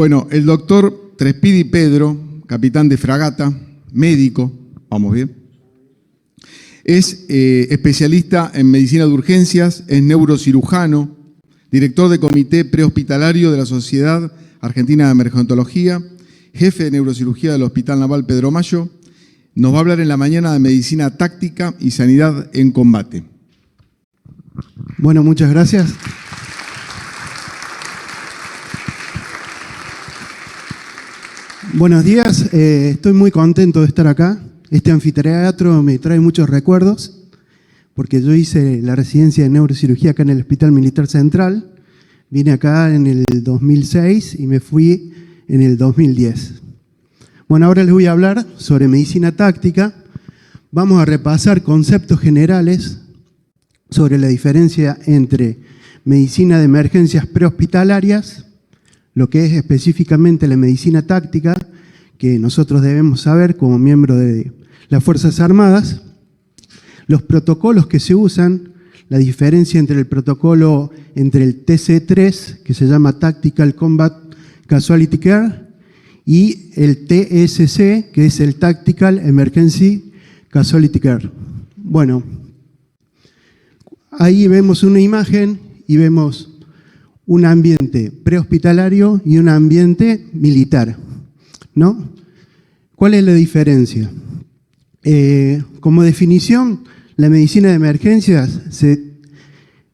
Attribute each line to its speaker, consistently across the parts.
Speaker 1: Bueno, el doctor Trespidi Pedro, capitán de fragata, médico, vamos bien, es especialista en medicina de urgencias, es neurocirujano, director de comité prehospitalario de la Sociedad Argentina de Emergentología, jefe de neurocirugía del Hospital Naval Pedro Mayo. Nos va a hablar en la mañana de medicina táctica y sanidad en combate.
Speaker 2: Bueno, muchas gracias. Buenos días, estoy muy contento de estar acá. Este anfiteatro me trae muchos recuerdos, porque yo hice la residencia de neurocirugía acá en el Hospital Militar Central. Vine acá en el 2006 y me fui en el 2010. Bueno, ahora les voy a hablar sobre medicina táctica. Vamos a repasar conceptos generales sobre la diferencia entre medicina de emergencias prehospitalarias, lo que es específicamente la medicina táctica, que nosotros debemos saber como miembro de las Fuerzas Armadas, los protocolos que se usan, la diferencia entre el protocolo entre el TC3, que se llama Tactical Combat Casualty Care, y el TSC, que es el Tactical Emergency Casualty Care. Bueno, ahí vemos una imagen y vemos un ambiente prehospitalario y un ambiente militar, ¿no? ¿Cuál es la diferencia? Como definición, la medicina de emergencias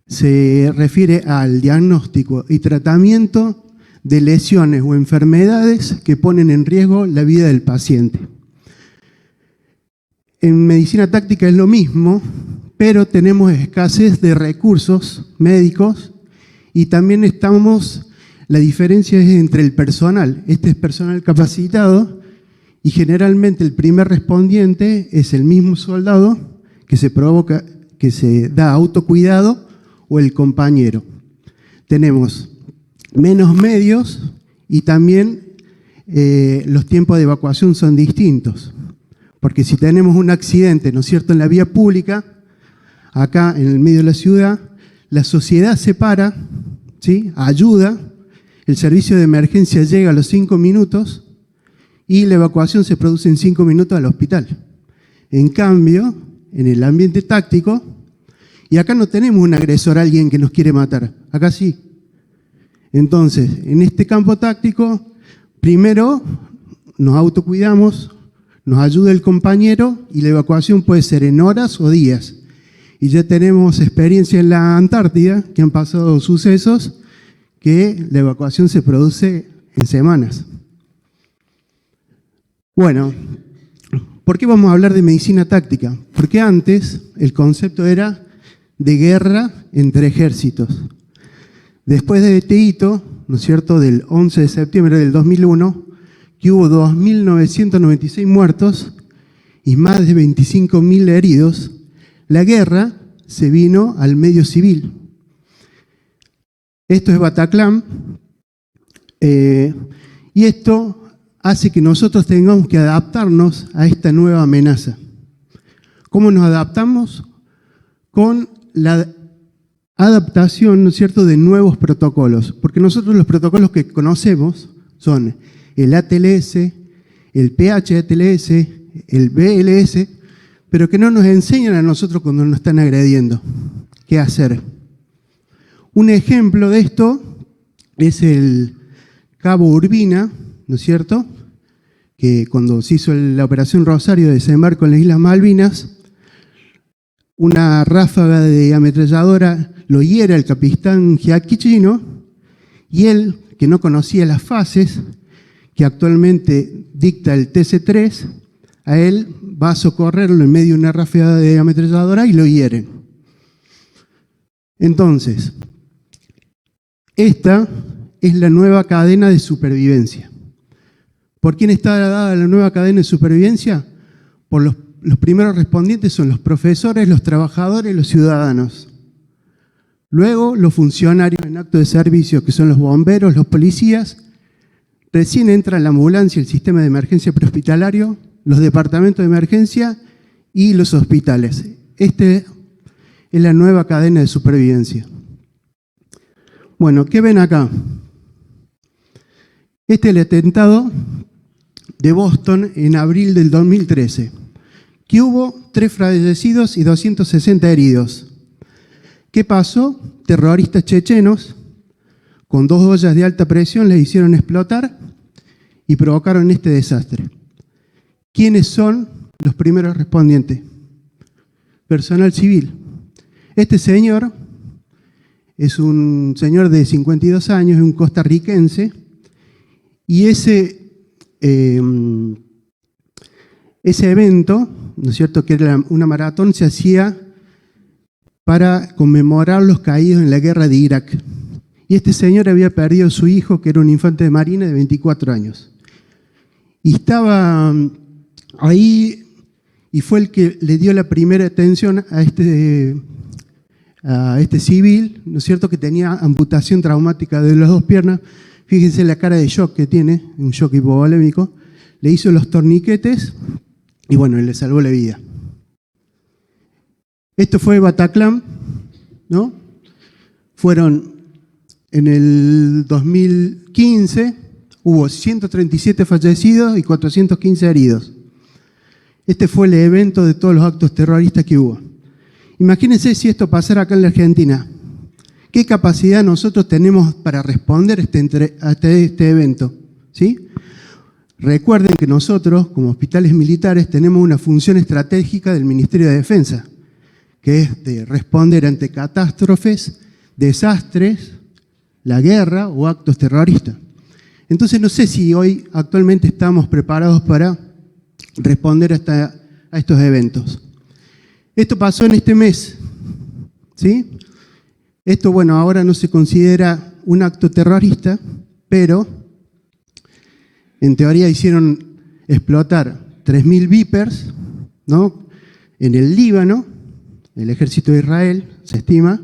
Speaker 2: se refiere al diagnóstico y tratamiento de lesiones o enfermedades que ponen en riesgo la vida del paciente. En medicina táctica es lo mismo, pero tenemos escasez de recursos médicos y también la diferencia es entre el personal. Este es personal capacitado y generalmente el primer respondiente es el mismo soldado que se da autocuidado o el compañero. Tenemos menos medios y también los tiempos de evacuación son distintos. Porque si tenemos un accidente, ¿no es cierto?, en la vía pública, acá en el medio de la ciudad, la sociedad se para, ¿sí?, ayuda, el servicio de emergencia llega a los 5 minutos y la evacuación se produce en 5 minutos al hospital. En cambio, en el ambiente táctico, y acá no tenemos un agresor, alguien que nos quiere matar, acá sí. Entonces, en este campo táctico, primero nos autocuidamos, nos ayuda el compañero y la evacuación puede ser en horas o días. Y ya tenemos experiencia en la Antártida, que han pasado sucesos, que la evacuación se produce en semanas. Bueno, ¿por qué vamos a hablar de medicina táctica? Porque antes el concepto era de guerra entre ejércitos. Después de este hito, ¿no es cierto?, del 11 de septiembre del 2001, que hubo 2.996 muertos y más de 25.000 heridos, la guerra se vino al medio civil. Esto es Bataclan, y esto hace que nosotros tengamos que adaptarnos a esta nueva amenaza. ¿Cómo nos adaptamos? Con la adaptación, ¿no es cierto?, de nuevos protocolos. Porque nosotros los protocolos que conocemos son el ATLS, el PHATLS, el BLS, pero que no nos enseñan a nosotros cuando nos están agrediendo qué hacer. Un ejemplo de esto es el Cabo Urbina, ¿no es cierto?, que cuando se hizo la Operación Rosario de desembarco en las Islas Malvinas, una ráfaga de ametralladora lo hiere al capitán Giacchino y él, que no conocía las fases que actualmente dicta el TC3, a él va a socorrerlo en medio de una ráfaga de ametralladora y lo hieren. Entonces, esta es la nueva cadena de supervivencia. ¿Por quién está dada la nueva cadena de supervivencia? Por los primeros respondientes son los profesores, los trabajadores y los ciudadanos. Luego, los funcionarios en acto de servicio, que son los bomberos, los policías. Recién entra la ambulancia, el sistema de emergencia prehospitalario, los departamentos de emergencia y los hospitales. Esta es la nueva cadena de supervivencia. Bueno, ¿qué ven acá? Este es el atentado de Boston en abril del 2013, que hubo 3 fallecidos y 260 heridos. ¿Qué pasó? Terroristas chechenos con 2 ollas de alta presión les hicieron explotar y provocaron este desastre. ¿Quiénes son los primeros respondientes? Personal civil. Este señor es un señor de 52 años, es un costarricense, y ese evento, ¿no es cierto?, que era una maratón, se hacía para conmemorar los caídos en la guerra de Irak. Y este señor había perdido a su hijo, que era un infante de marina de 24 años. Y estaba ahí, y fue el que le dio la primera atención a este civil, ¿no es cierto?, que tenía amputación traumática de las 2 piernas. Fíjense la cara de shock que tiene, un shock hipovolémico. Le hizo los torniquetes y bueno, le salvó la vida. Esto fue Bataclan, ¿no? Fueron en el 2015, hubo 137 fallecidos y 415 heridos. Este fue el evento de todos los actos terroristas que hubo. Imagínense si esto pasara acá en la Argentina. ¿Qué capacidad nosotros tenemos para responder a este evento? ¿Sí? Recuerden que nosotros, como hospitales militares, tenemos una función estratégica del Ministerio de Defensa, que es de responder ante catástrofes, desastres, la guerra o actos terroristas. Entonces no sé si hoy actualmente estamos preparados para responder a estos eventos. Esto pasó en este mes, ¿sí? Esto, bueno, ahora no se considera un acto terrorista, pero en teoría hicieron explotar 3.000 Vipers, ¿no?, en el Líbano, el ejército de Israel, se estima,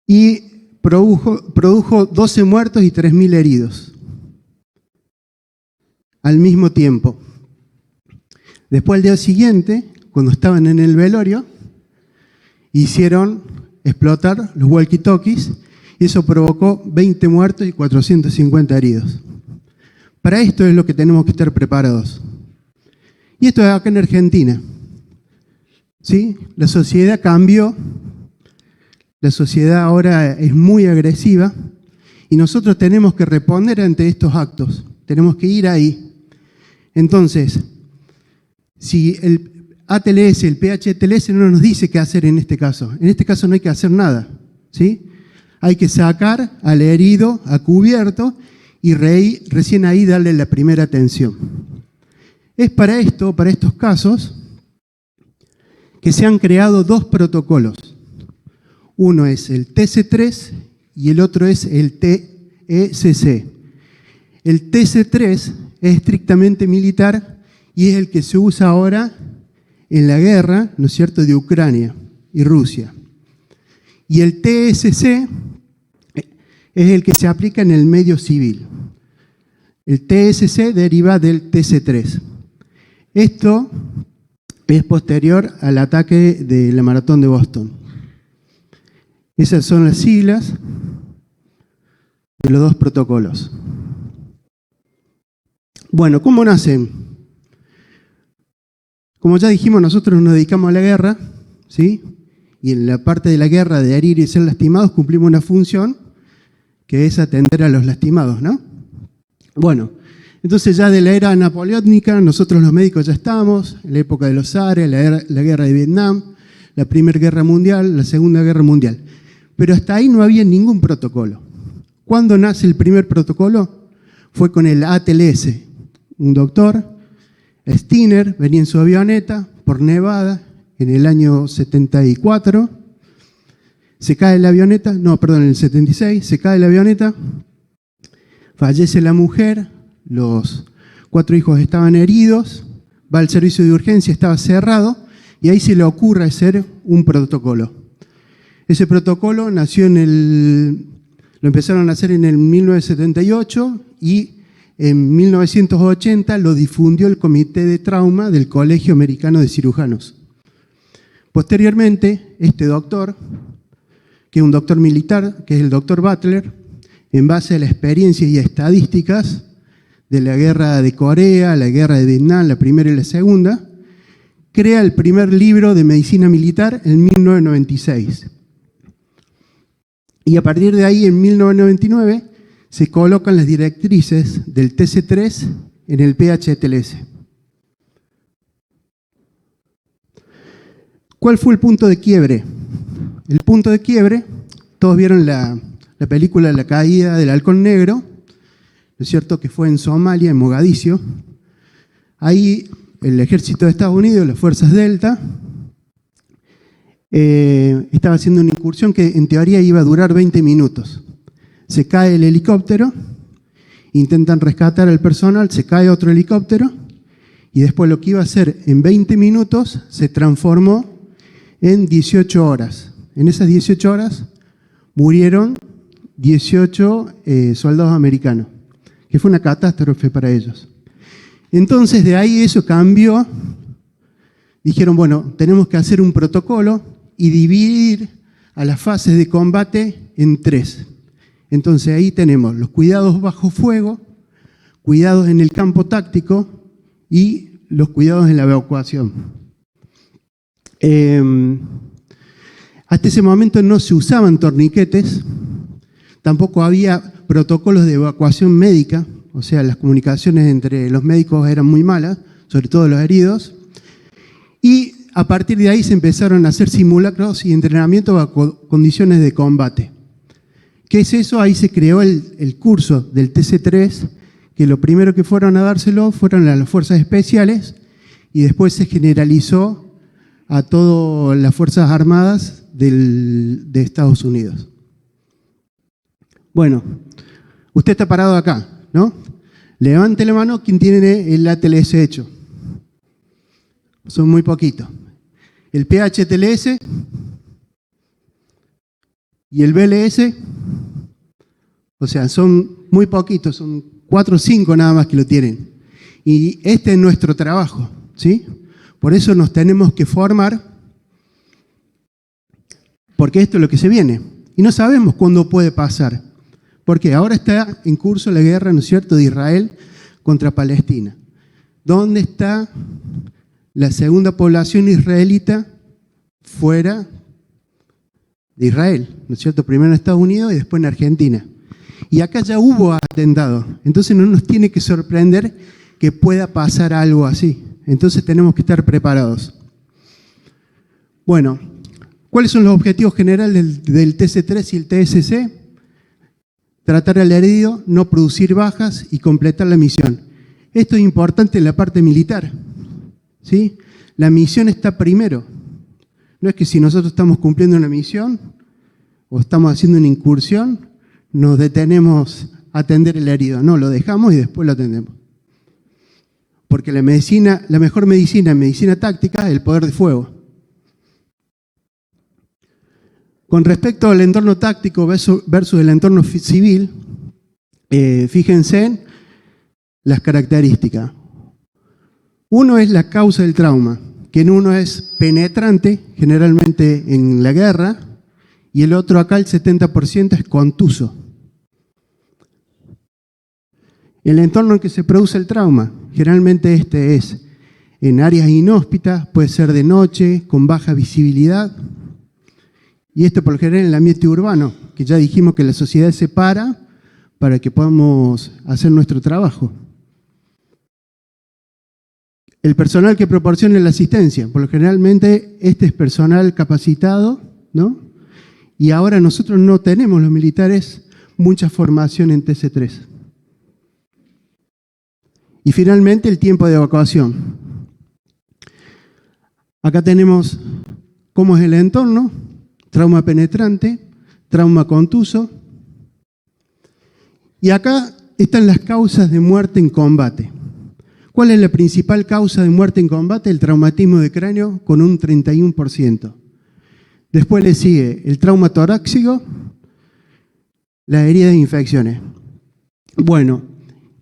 Speaker 2: y produjo 12 muertos y 3.000 heridos al mismo tiempo. Después, al día siguiente, cuando estaban en el velorio, hicieron explotar los walkie-talkies y eso provocó 20 muertos y 450 heridos. Para esto es lo que tenemos que estar preparados. Y esto es acá en Argentina. ¿Sí? La sociedad cambió, la sociedad ahora es muy agresiva y nosotros tenemos que responder ante estos actos, tenemos que ir ahí. Entonces, si el ATLS, el PHTLS no nos dice qué hacer en este caso no hay que hacer nada, ¿sí? Hay que sacar al herido a cubierto y recién ahí darle la primera atención. Es para estos casos, que se han creado 2 protocolos. Uno es el TC3 y el otro es el TECC. El TC3 es estrictamente militar y es el que se usa ahora en la guerra, ¿no es cierto?, de Ucrania y Rusia. Y el TSC es el que se aplica en el medio civil. El TSC deriva del TC3. Esto es posterior al ataque de la maratón de Boston. Esas son las siglas de los 2 protocolos. Bueno, ¿cómo nacen? Como ya dijimos, nosotros nos dedicamos a la guerra, ¿sí? Y en la parte de la guerra de herir y ser lastimados cumplimos una función que es atender a los lastimados, ¿no? Bueno, entonces ya de la era napoleónica, nosotros los médicos ya estamos, en la época de los zares, la guerra de Vietnam, la Primera Guerra Mundial, la Segunda Guerra Mundial. Pero hasta ahí no había ningún protocolo. ¿Cuándo nace el primer protocolo? Fue con el ATLS. Un doctor, Steiner, venía en su avioneta por Nevada en el año 74. Se cae la avioneta, no, perdón, en el 76, se cae la avioneta, fallece la mujer, los 4 hijos estaban heridos, va al servicio de urgencia, estaba cerrado, y ahí se le ocurre hacer un protocolo. Ese protocolo nació lo empezaron a hacer en el 1978 y en 1980 lo difundió el Comité de Trauma del Colegio Americano de Cirujanos. Posteriormente, este doctor, que es un doctor militar, que es el doctor Butler, en base a la experiencia y estadísticas de la guerra de Corea, la guerra de Vietnam, la primera y la segunda, crea el primer libro de medicina militar en 1996. Y a partir de ahí, en 1999, se colocan las directrices del TC3 en el PHTLS. ¿Cuál fue el punto de quiebre? El punto de quiebre, todos vieron la película La caída del halcón negro, ¿no es cierto?, que fue en Somalia, en Mogadiscio. Ahí el ejército de Estados Unidos, las fuerzas Delta, estaba haciendo una incursión que en teoría iba a durar 20 minutos. Se cae el helicóptero, intentan rescatar al personal, se cae otro helicóptero, y después lo que iba a hacer en 20 minutos se transformó en 18 horas. En esas 18 horas murieron 18 soldados americanos, que fue una catástrofe para ellos. Entonces de ahí eso cambió. Dijeron, bueno, tenemos que hacer un protocolo y dividir a las fases de combate en 3. Entonces ahí tenemos los cuidados bajo fuego, cuidados en el campo táctico y los cuidados en la evacuación. Hasta ese momento no se usaban torniquetes, tampoco había protocolos de evacuación médica, o sea, las comunicaciones entre los médicos eran muy malas, sobre todo los heridos, y a partir de ahí se empezaron a hacer simulacros y entrenamientos bajo condiciones de combate. ¿Qué es eso? Ahí se creó el curso del TC3, que lo primero que fueron a dárselo fueron a las fuerzas especiales y después se generalizó a todas las fuerzas armadas de Estados Unidos. Bueno, usted está parado acá, ¿no? Levante la mano quien tiene el ATLS hecho. Son muy poquitos. El PHTLS y el BLS, o sea, son muy poquitos, son 4 o 5 nada más que lo tienen. Y este es nuestro trabajo, ¿sí? Por eso nos tenemos que formar, porque esto es lo que se viene. Y no sabemos cuándo puede pasar. Porque ahora está en curso la guerra, ¿no es cierto?, de Israel contra Palestina. ¿Dónde está la segunda población israelita fuera de Israel? ¿No es cierto? Primero en Estados Unidos y después en Argentina. Y acá ya hubo atentados. Entonces no nos tiene que sorprender que pueda pasar algo así. Entonces tenemos que estar preparados. Bueno, ¿cuáles son los objetivos generales del TC3 y el TSC? Tratar al herido, no producir bajas y completar la misión. Esto es importante en la parte militar, ¿sí? La misión está primero. No es que si nosotros estamos cumpliendo una misión o estamos haciendo una incursión, nos detenemos a atender el herido. No, lo dejamos y después lo atendemos. Porque la mejor medicina en medicina táctica es el poder de fuego. Con respecto al entorno táctico versus el entorno civil, fíjense en las características. Uno es la causa del trauma, que en uno es penetrante, generalmente en la guerra, y el otro acá, el 70%, es contuso. El entorno en que se produce el trauma, generalmente este es en áreas inhóspitas, puede ser de noche, con baja visibilidad, y esto por lo general en el ambiente urbano, que ya dijimos que la sociedad se para que podamos hacer nuestro trabajo. El personal que proporciona la asistencia, por lo generalmente este es personal capacitado, ¿no? Y ahora nosotros no tenemos, los militares, mucha formación en TC3. Y finalmente el tiempo de evacuación. Acá tenemos cómo es el entorno, trauma penetrante, trauma contuso. Y acá están las causas de muerte en combate. ¿Cuál es la principal causa de muerte en combate? El traumatismo de cráneo con un 31%. Después le sigue el trauma torácico, las heridas e infecciones. Bueno,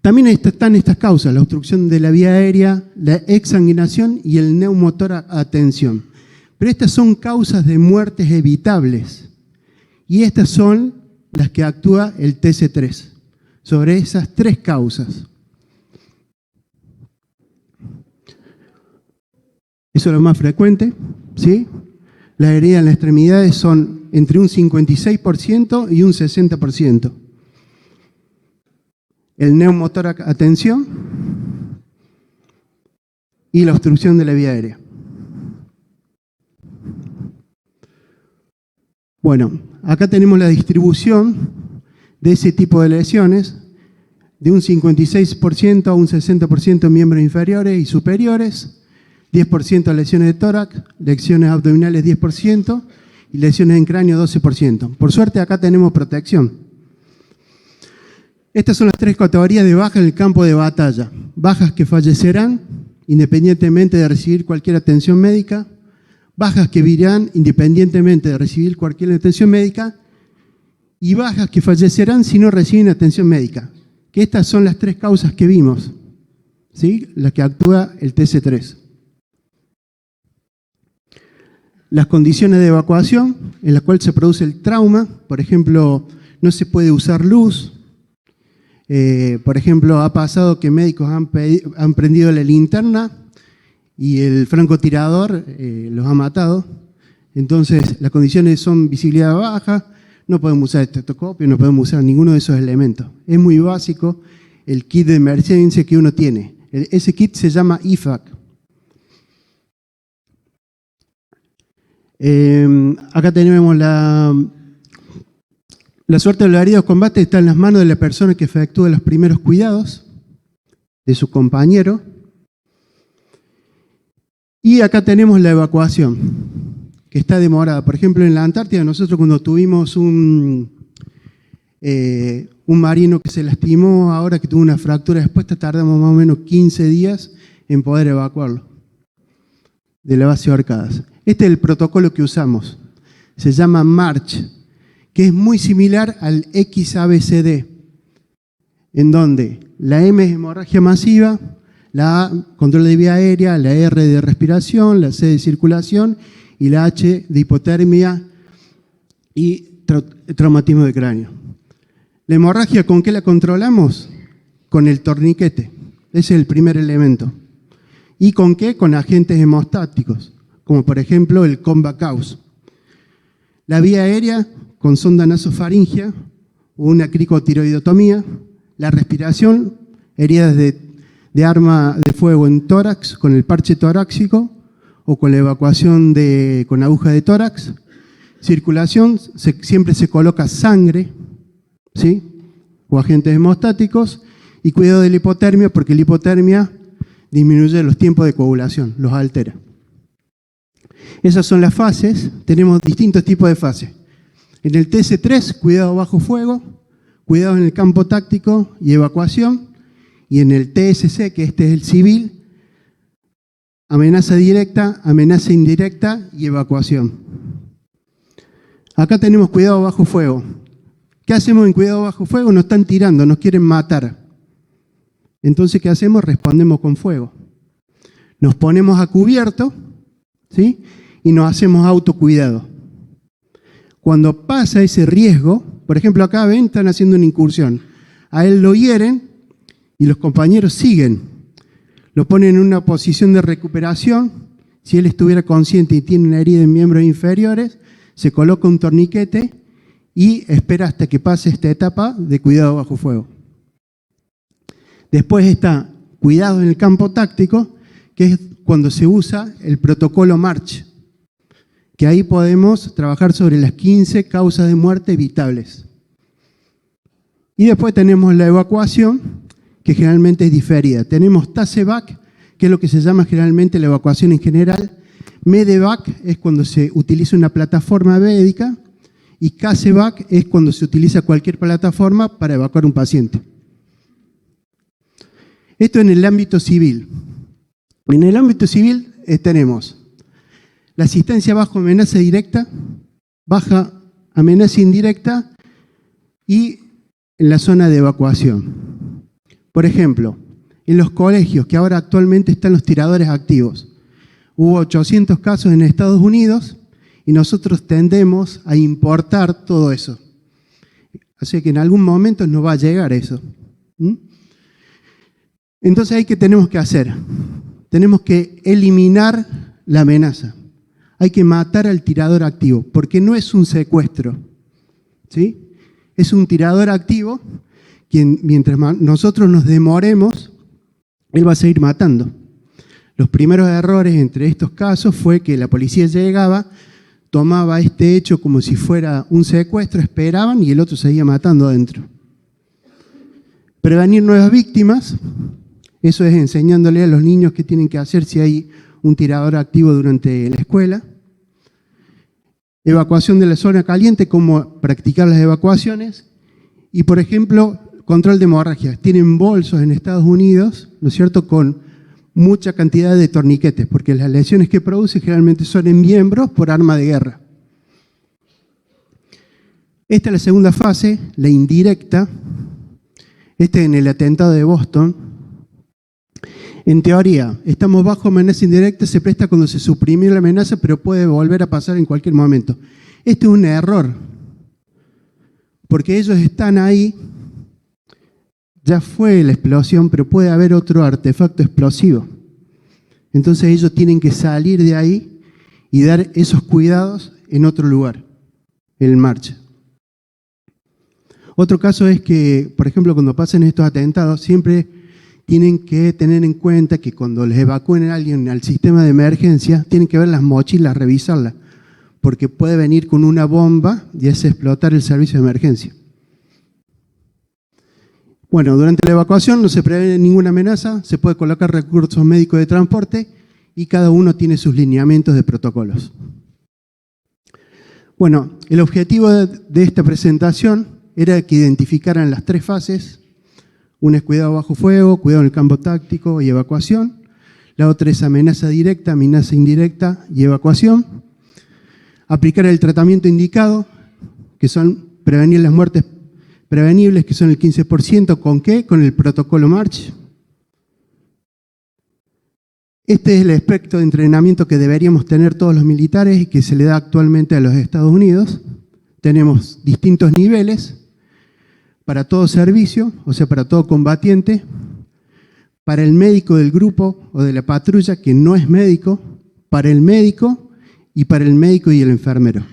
Speaker 2: también están estas causas, la obstrucción de la vía aérea, la exsanguinación y el neumotorax-atención. Pero estas son causas de muertes evitables. Y estas son las que actúa el TC3, sobre esas 3 causas. Eso es lo más frecuente, ¿sí? Las heridas en las extremidades son entre un 56% y un 60%. El neumotórax a tensión y la obstrucción de la vía aérea. Bueno, acá tenemos la distribución de ese tipo de lesiones, de un 56% a un 60% en miembros inferiores y superiores, 10% lesiones de tórax, lesiones abdominales 10% y lesiones en cráneo 12%. Por suerte acá tenemos protección. Estas son las 3 categorías de bajas en el campo de batalla. Bajas que fallecerán independientemente de recibir cualquier atención médica, bajas que vivirán independientemente de recibir cualquier atención médica y bajas que fallecerán si no reciben atención médica. Que estas son las 3 causas que vimos, ¿sí? Las que actúa el TC3. Las condiciones de evacuación en las cuales se produce el trauma, por ejemplo, no se puede usar luz. Por ejemplo, ha pasado que médicos han prendido la linterna y el francotirador los ha matado. Entonces, las condiciones son visibilidad baja, no podemos usar estetoscopio, no podemos usar ninguno de esos elementos. Es muy básico el kit de emergencia que uno tiene. Ese kit se llama IFAC. Acá tenemos la suerte de los heridos de combate está en las manos de la persona que efectúa los primeros cuidados de su compañero. Y acá tenemos la evacuación, que está demorada. Por ejemplo, en la Antártida, nosotros cuando tuvimos un marino que se lastimó, ahora que tuvo una fractura expuesta, tardamos más o menos 15 días en poder evacuarlo de la base de Orcadas. Este es el protocolo que usamos. Se llama MARCH, que es muy similar al XABCD, en donde la M es hemorragia masiva, la A, control de vía aérea, la R de respiración, la C de circulación y la H de hipotermia y traumatismo de cráneo. La hemorragia, ¿con qué la controlamos? Con el torniquete. Ese es el primer elemento. ¿Y con qué? Con agentes hemostáticos, como por ejemplo el Combacaus. La vía aérea con sonda nasofaringia o una cricotiroidotomía. La respiración, heridas de arma de fuego en tórax con el parche torácico o con la evacuación con aguja de tórax. Circulación, siempre se coloca sangre, ¿sí? O agentes hemostáticos. Y cuidado de la hipotermia, porque la hipotermia disminuye los tiempos de coagulación, los altera. Esas son las fases. Tenemos distintos tipos de fases. En el TC3, cuidado bajo fuego, cuidado en el campo táctico y evacuación. Y en el TSC, que este es el civil, amenaza directa, amenaza indirecta y evacuación. Acá tenemos cuidado bajo fuego. ¿Qué hacemos en cuidado bajo fuego? Nos están tirando, nos quieren matar. Entonces, ¿qué hacemos? Respondemos con fuego. Nos ponemos a cubierto, ¿sí? Y nos hacemos autocuidado. Cuando pasa ese riesgo, por ejemplo, acá ven, están haciendo una incursión. A él lo hieren y los compañeros siguen. Lo ponen en una posición de recuperación. Si él estuviera consciente y tiene una herida en miembros inferiores, se coloca un torniquete y espera hasta que pase esta etapa de cuidado bajo fuego. Después está cuidado en el campo táctico, que es cuando se usa el protocolo MARCH, que ahí podemos trabajar sobre las 15 causas de muerte evitables. Y después tenemos la evacuación, que generalmente es diferida. Tenemos TASEVAC, que es lo que se llama generalmente la evacuación en general. MEDEVAC es cuando se utiliza una plataforma médica y CASEVAC es cuando se utiliza cualquier plataforma para evacuar un paciente. Esto en el ámbito civil. En el ámbito civil tenemos la asistencia bajo amenaza directa, baja amenaza indirecta y en la zona de evacuación. Por ejemplo, en los colegios, que ahora actualmente están los tiradores activos, hubo 800 casos en Estados Unidos y nosotros tendemos a importar todo eso. Así que en algún momento nos va a llegar eso. Entonces, ¿qué tenemos que hacer? Tenemos que eliminar la amenaza. Hay que matar al tirador activo, porque no es un secuestro, ¿sí? Es un tirador activo quien, mientras nosotros nos demoremos, él va a seguir matando. Los primeros errores entre estos casos fue que la policía llegaba, tomaba este hecho como si fuera un secuestro, esperaban y el otro seguía matando adentro. Prevenir nuevas víctimas, eso es enseñándole a los niños qué tienen que hacer si hay un tirador activo durante la escuela. Evacuación de la zona caliente, cómo practicar las evacuaciones. Y, por ejemplo, control de hemorragias. Tienen bolsos en Estados Unidos, ¿no es cierto?, con mucha cantidad de torniquetes, porque las lesiones que produce generalmente son en miembros por arma de guerra. Esta es la segunda fase, la indirecta. En el atentado de Boston. En teoría, estamos bajo amenaza indirecta, se presta cuando se suprimió la amenaza, pero puede volver a pasar en cualquier momento. Este es un error, porque ellos están ahí, ya fue la explosión, pero puede haber otro artefacto explosivo. Entonces ellos tienen que salir de ahí y dar esos cuidados en otro lugar, en marcha. Otro caso es que, por ejemplo, cuando pasen estos atentados, siempre tienen que tener en cuenta que cuando les evacúen a alguien al sistema de emergencia, tienen que ver las mochilas, revisarlas, porque puede venir con una bomba y es explotar el servicio de emergencia. Bueno, durante la evacuación no se prevé ninguna amenaza, se puede colocar recursos médicos de transporte y cada uno tiene sus lineamientos de protocolos. Bueno, el objetivo de esta presentación era que identificaran las tres fases. Una es cuidado bajo fuego, cuidado en el campo táctico y evacuación. La otra es amenaza directa, amenaza indirecta y evacuación. Aplicar el tratamiento indicado, que son prevenir las muertes prevenibles, que son el 15%. ¿Con qué? Con el protocolo March. Este es el aspecto de entrenamiento que deberíamos tener todos los militares y que se le da actualmente a los Estados Unidos. Tenemos distintos niveles para todo servicio, o sea, para todo combatiente, para el médico del grupo o de la patrulla que no es médico, para el médico y para el médico y el enfermero.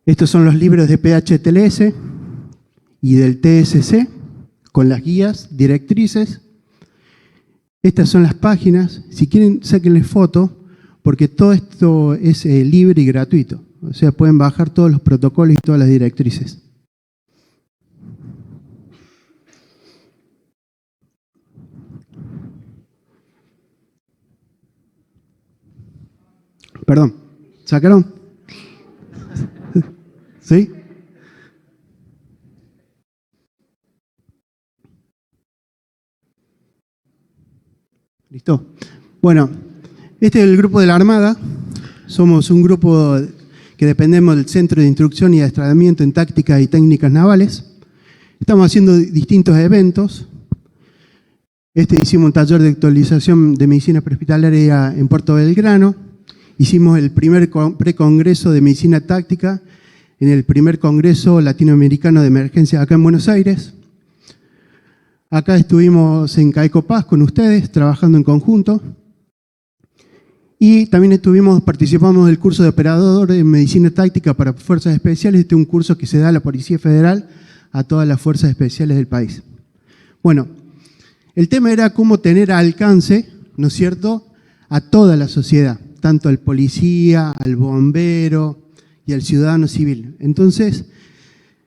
Speaker 2: Estos son los libros de PHTLS y del TSC, con las guías, directrices. Estas son las páginas. Si quieren, sáquenle foto, porque todo esto es libre y gratuito. O sea, pueden bajar todos los protocolos y todas las directrices. Perdón, ¿sacaron? ¿Sí? ¿Listo? Bueno, este es el grupo de la Armada. Somos un grupo que dependemos del Centro de Instrucción y Adiestramiento en Tácticas y Técnicas Navales. Estamos haciendo distintos eventos. Hicimos un taller de actualización de medicina prehospitalaria en Puerto Belgrano. Hicimos el primer precongreso de medicina táctica en el primer Congreso Latinoamericano de Emergencia acá en Buenos Aires. Acá estuvimos en Caicopaz con ustedes, trabajando en conjunto. Y también participamos del curso de operador en medicina táctica para fuerzas especiales. Este es un curso que se da a la Policía Federal, a todas las fuerzas especiales del país. Bueno, el tema era cómo tener alcance, ¿no es cierto?, a toda la sociedad, tanto al policía, al bombero y al ciudadano civil. Entonces,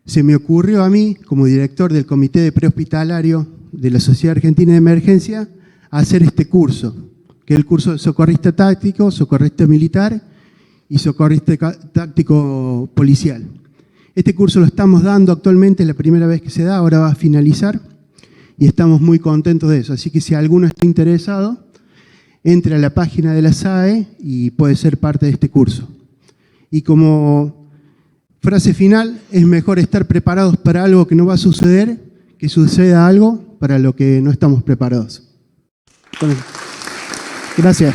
Speaker 2: se me ocurrió a mí, como director del Comité de Prehospitalario de la Sociedad Argentina de Emergencia, hacer este curso, que es el curso de socorrista táctico, socorrista militar y socorrista táctico policial. Este curso lo estamos dando actualmente, es la primera vez que se da, ahora va a finalizar y estamos muy contentos de eso. Así que si alguno está interesado, entre a la página de la SAE y puede ser parte de este curso. Y como frase final, es mejor estar preparados para algo que no va a suceder que suceda algo para lo que no estamos preparados. Gracias.